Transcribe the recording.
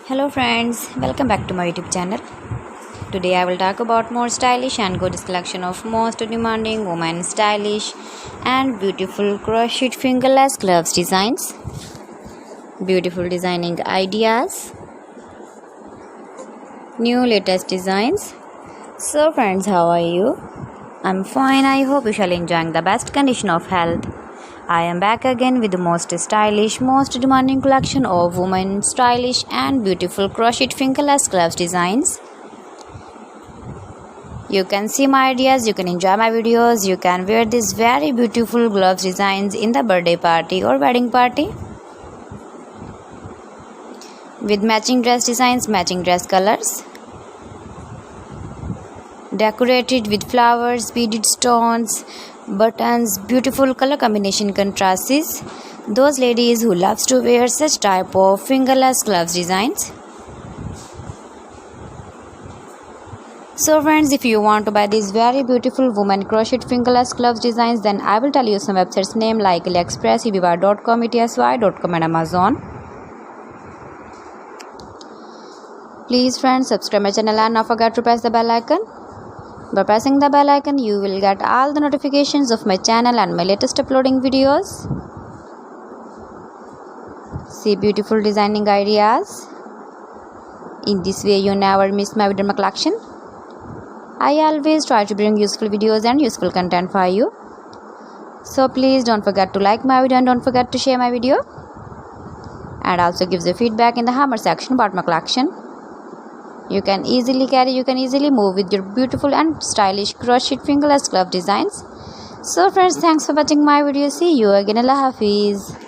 Hello friends, welcome back to my YouTube channel. Today I will talk about more stylish and gorgeous collection of most demanding women stylish and beautiful crochet fingerless gloves designs, beautiful designing ideas, new latest designs. So friends, how are you? I'm fine. I hope you shall enjoying the best condition of health. I am back again with the most stylish, most demanding collection of women stylish and beautiful crochet fingerless gloves designs. You can see my ideas, you can enjoy my videos, you can wear these very beautiful gloves designs in the birthday party or wedding party. With matching dress designs, matching dress colors. Decorated with flowers, beaded stones, buttons, beautiful color combination contrasts. Those ladies who loves to wear such type of fingerless gloves designs. So friends, if you want to buy these very beautiful woman crochet fingerless gloves designs, then I will tell you some websites name like AliExpress, eBay.com, etsy.com and Amazon. Please friends, subscribe my channel and not forget to press the bell icon. By pressing the bell icon, you will get all the notifications of my channel and my latest uploading videos. See beautiful designing ideas. In this way, you never miss my video collection. I always try to bring useful videos and useful content for you. So please don't forget to like my video and don't forget to share my video. And also give the feedback in the hammer section about my collection. You can easily carry, you can easily move with your beautiful and stylish crochet fingerless glove designs. So friends, thanks for watching my video. See you again. Allah Hafiz.